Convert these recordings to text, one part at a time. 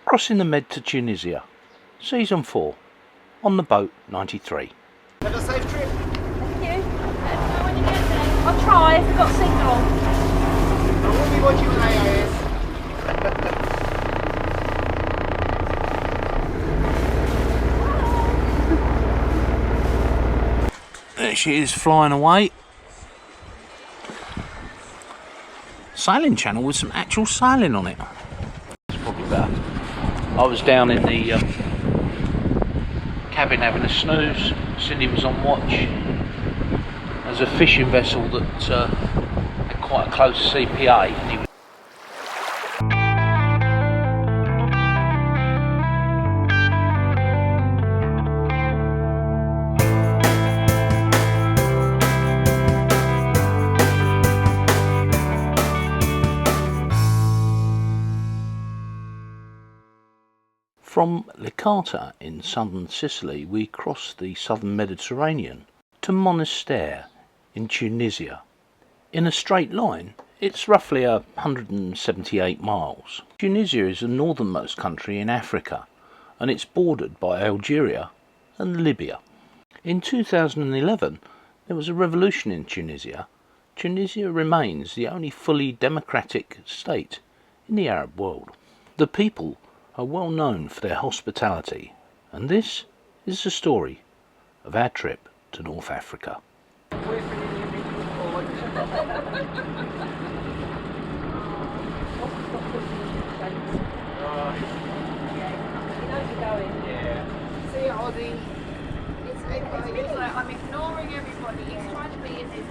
Crossing the Med to Tunisia, Season 4, on the boat 93. Have a safe trip. Thank you. Let us know when you get there. I'll try if we've got signal. I will be watching on AIS. There she is, flying away. Sailing channel with some actual sailing on it. It's probably better. I was down in the cabin having a snooze. Cindy was on watch. There's a fishing vessel that had quite a close CPA. And he was From Licata in southern Sicily, we crossed the southern Mediterranean to Monastir in Tunisia. In a straight line, it's roughly 178 miles. Tunisia is the northernmost country in Africa, and it's bordered by Algeria and Libya. In 2011, there was a revolution in Tunisia. Tunisia remains the only fully democratic state in the Arab world. The people are well known for their hospitality, and this is the story of our trip to North Africa. See, Ozzy. It's like I'm ignoring everybody. He's trying to be in his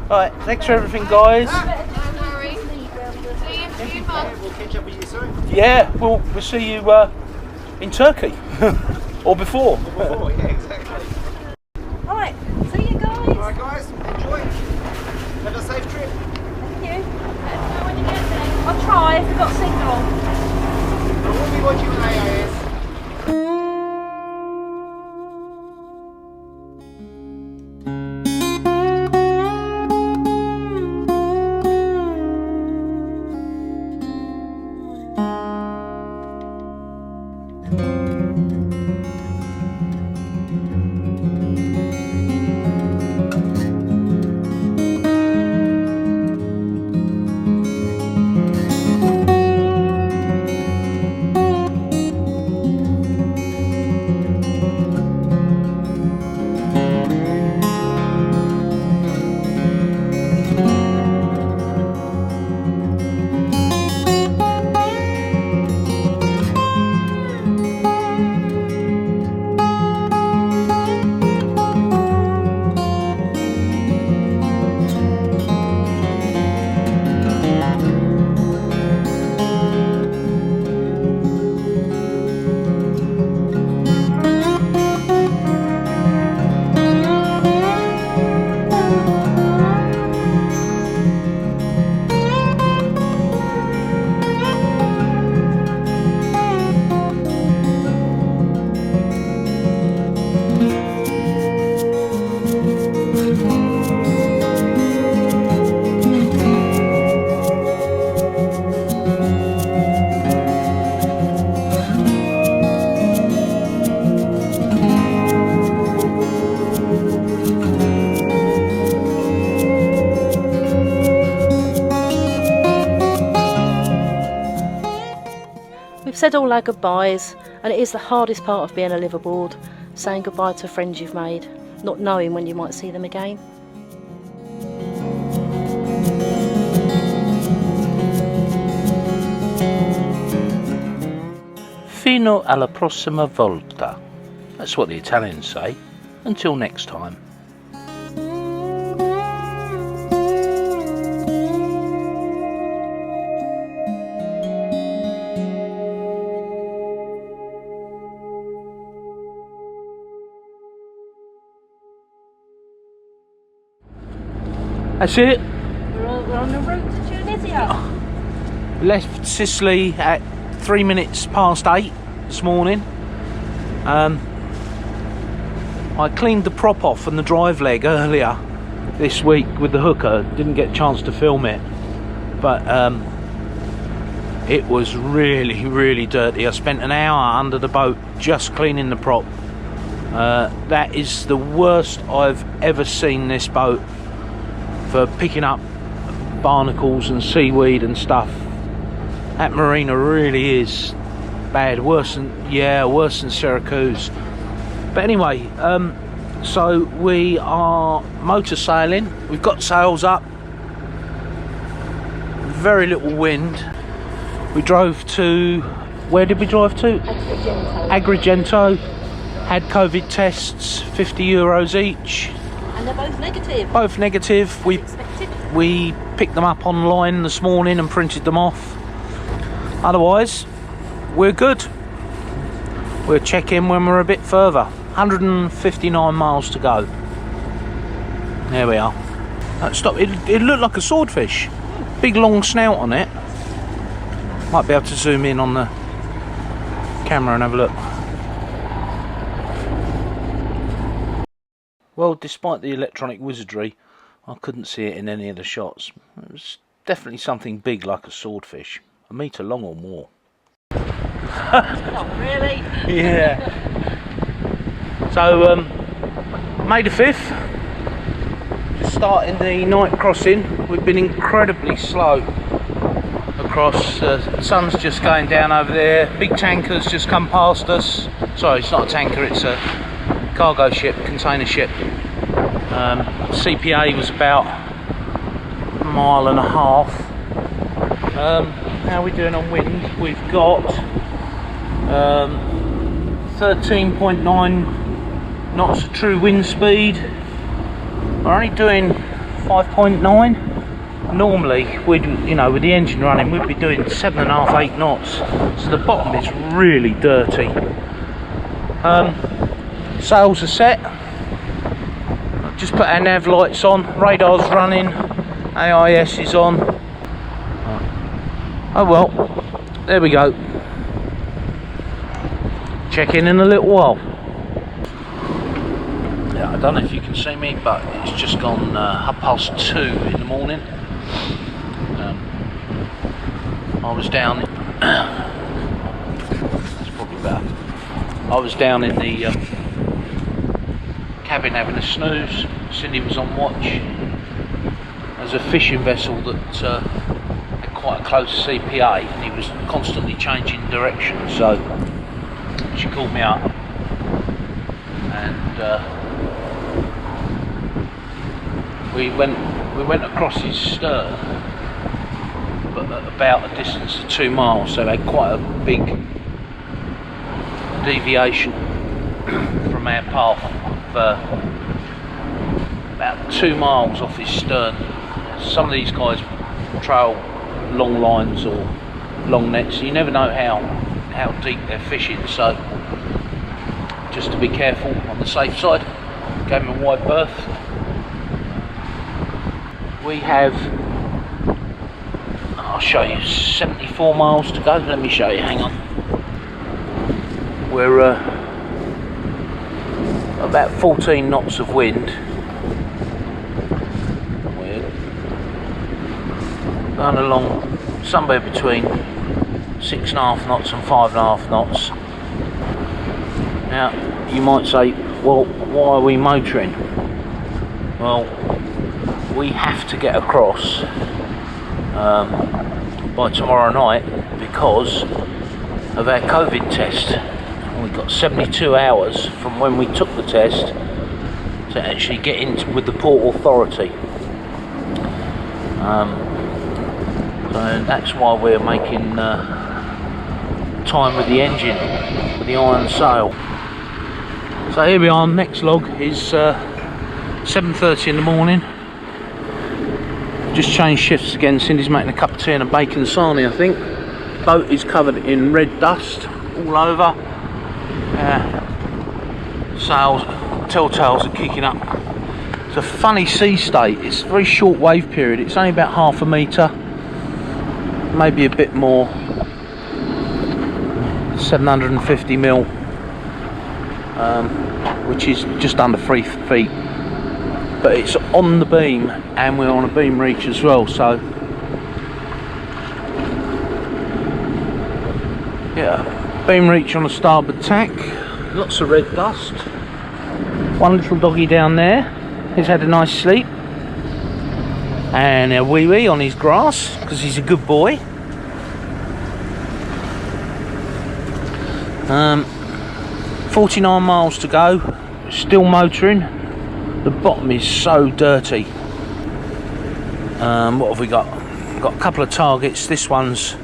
Alright, thanks for everything, guys. Don't worry. See you in a few months. We'll catch up with you soon. Yeah, we'll see you in Turkey. Or before. Before, yeah, exactly. Alright, see you guys. Alright guys, enjoy. Have a safe trip. Thank you. Let us know when you get there. I'll try if we've got signal. I will be watching on AIS. We've said all our goodbyes, and it is the hardest part of being a liveaboard, saying goodbye to friends you've made, not knowing when you might see them again. Fino alla prossima volta. That's what the Italians say. Until next time. That's it. We're on the route to Tunisia. Left Sicily at 3 minutes past 8. this morning. I cleaned the prop off and the drive leg earlier this week with the hooker. Didn't get a chance to film it, but it was really dirty. I spent an hour under the boat just cleaning the prop. That is the worst I've ever seen this boat for picking up barnacles and seaweed and stuff. That marina really is bad, worse than Syracuse. But anyway, so we are motor sailing. We've got sails up, very little wind. We drove to, where did we drive to? Agrigento. Had COVID tests, €50 each. And they're both negative. Both negative. We picked them up online this morning and printed them off. Otherwise, we're good. We'll check in when we're a bit further. 159 miles to go. There we are. Stop. It looked like a swordfish. Big long snout on it. Might be able to zoom in on the camera and have a look. Well, despite the electronic wizardry, I couldn't see it in any of the shots. It was definitely something big like a swordfish. A metre long or more. Not really. Yeah. So, May the 5th, just starting the night crossing. We've been incredibly slow across. The sun's just going down over there. Big tanker's just come past us. Sorry, it's not a tanker, it's a cargo ship, container ship. CPA was about a mile and a half. How are we doing on wind? We've got 13.9 knots of true wind speed. We're only doing 5.9. Normally, with the engine running, we'd be doing 7.5, 8 knots. So the bottom is really dirty. Sails are set. I've just put our nav lights on. Radar's running. AIS is on. Oh well, there we go. Check in a little while. Yeah, I don't know if you can see me, but it's just gone 2:30 in the morning. I was down. That's probably better. I was down in the cabin having a snooze. Cindy was on watch. There's a fishing vessel that had quite a close CPA, and he was constantly changing direction. So she called me up, and we went across his stern, but at about a distance of 2 miles. So they had quite a big deviation from our path of about 2 miles off his stern. Some of these guys trail long lines or long nets. You never know how deep they're fishing, so just to be careful on the safe side. Gave him a wide berth. We have, I'll show you, 74 miles to go. Let me show you, hang on. We're about 14 knots of wind. We're going along somewhere between 6.5 knots and 5.5 knots. Now, you might say, well, why are we motoring? Well, we have to get across by tomorrow night because of our COVID test. We've got 72 hours from when we took the test to actually get in with the Port Authority. So that's why we're making time with the engine, with the iron sail. So here we are. Next log is 7:30 in the morning. Just changed shifts again. Cindy's making a cup of tea and a bacon sarnie, I think. Boat is covered in red dust all over. Sails, telltales are kicking up. It's a funny sea state. It's a very short wave period. It's only about half a metre, maybe a bit more. 750 mil, which is just under 3 feet, but it's on the beam and we're on a beam reach as well, so yeah, beam reach on the starboard tack. Lots of red dust. One little doggy down there, he's had a nice sleep, and a wee wee on his grass because he's a good boy. 49 miles to go, still motoring. The bottom is so dirty. What have we got? We've got a couple of targets. This one's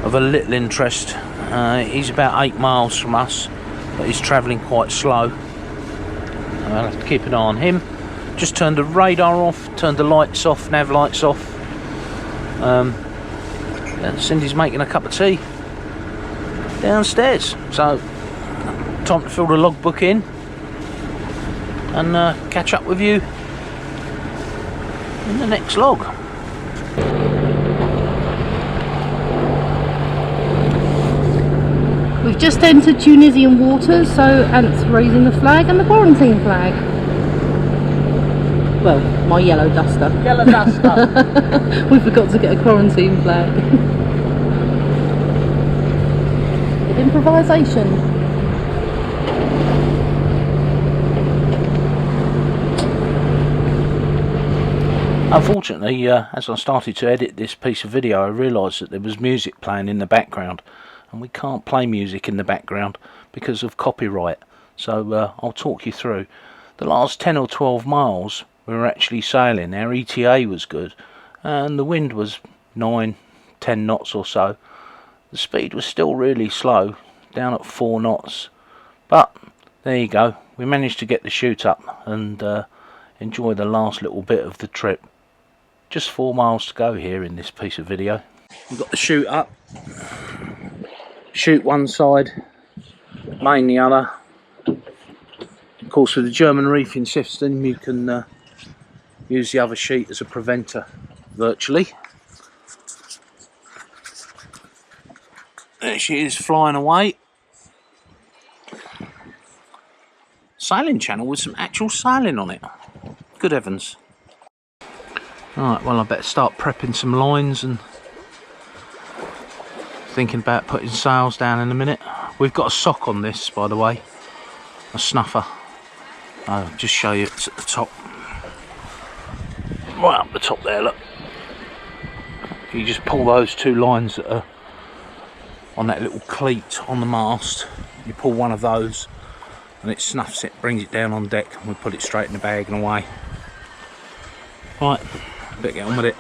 of a little interest. He's about 8 miles from us, but he's travelling quite slow. I'll have to keep an eye on him. Just turned the radar off, turned the lights off, nav lights off. And Cindy's making a cup of tea downstairs, so time to fill the logbook in and catch up with you in the next log. We've just entered Tunisian waters, so Ant's raising the flag and the quarantine flag. Well, my yellow duster. Yellow duster. We forgot to get a quarantine flag. Good improvisation. Unfortunately, as I started to edit this piece of video, I realised that there was music playing in the background, and we can't play music in the background because of copyright. So I'll talk you through. The last 10 or 12 miles we were actually sailing. Our ETA was good and the wind was 9-10 knots or so. The speed was still really slow, down at 4 knots, but there you go, we managed to get the chute up and enjoy the last little bit of the trip. Just 4 miles to go here in this piece of video. We've got the chute up, chute one side, main the other. Of course, with the German reefing system you can use the other sheet as a preventer virtually. There she is, flying away. Sailing channel with some actual sailing on it. Good heavens. Alright, well I better start prepping some lines and thinking about putting sails down in a minute. We've got a sock on this, by the way, a snuffer. I'll just show you, it's at the top. Right up the top there, look. You just pull those 2 lines that are on that little cleat on the mast. You pull one of those and it snuffs it, brings it down on deck, and we put it straight in the bag and away. Right, better get on with it.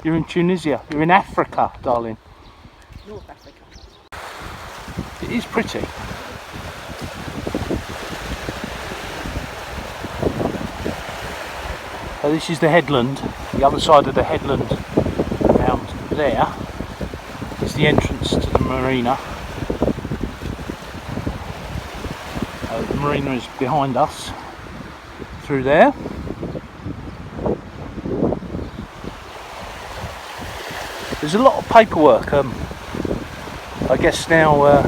You're in Tunisia. You're in Africa, darling. North Africa. It is pretty. So this is the headland. The other side of the headland, around there, is the entrance to the marina. The marina is behind us, through there. There's a lot of paperwork. I guess now,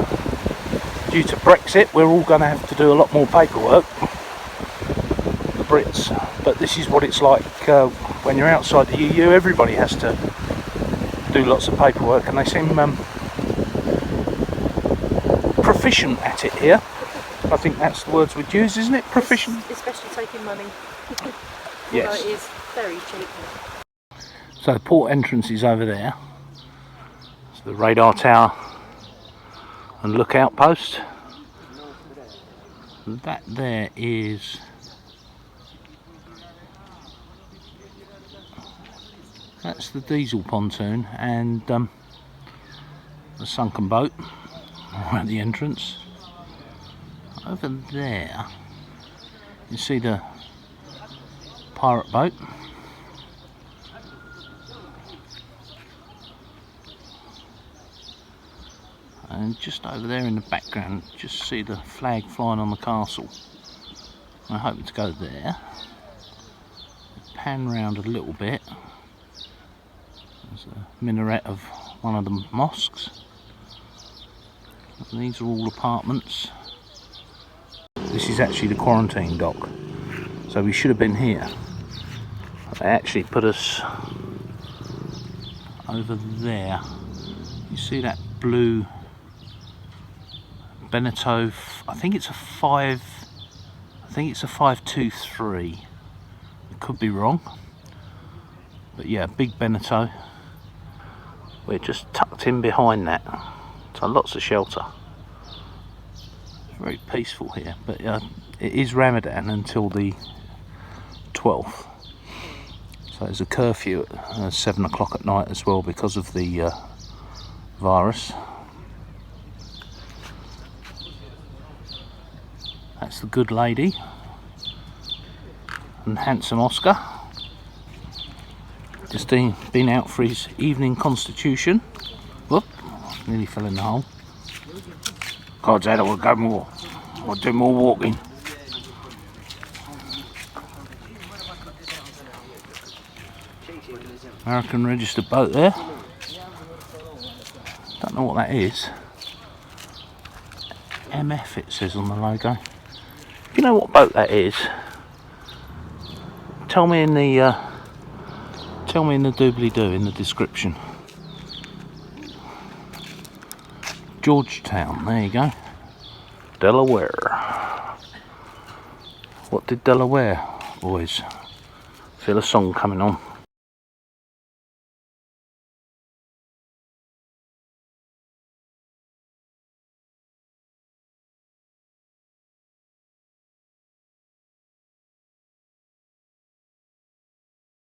due to Brexit, we're all going to have to do a lot more paperwork, the Brits. But this is what it's like when you're outside the EU. Everybody has to do lots of paperwork, and they seem proficient at it here. I think that's the words we'd use, isn't it? Proficient. Especially taking money. Yes. Although it is very cheap. So the port entrance is over there. So the radar tower and lookout post. And that there is that's the diesel pontoon and the sunken boat at the entrance. Over there you see the pirate boat. And just over there in the background, just see the flag flying on the castle. I hope to go there. Pan round a little bit. There's a minaret of one of the mosques. And these are all apartments. This is actually the quarantine dock, so we should have been here. They actually put us over there. You see that blue Beneteau? I think it's a 523. I could be wrong, but yeah, big Beneteau. We're just tucked in behind that, so lots of shelter. Very peaceful here, but it is Ramadan until the 12th, so there's a curfew at 7 o'clock at night as well because of the virus. That's the good lady and handsome Oscar, just been out for his evening constitution. Whoop, nearly fell in the hole. God, Dad, we'll go more. We'll do more walking. American registered boat there. Don't know what that is. MF it says on the logo. If you know what boat that is, tell me in the doobly-doo in the description. Georgetown, there you go. Delaware. What did Delaware, boys? Feel a song coming on.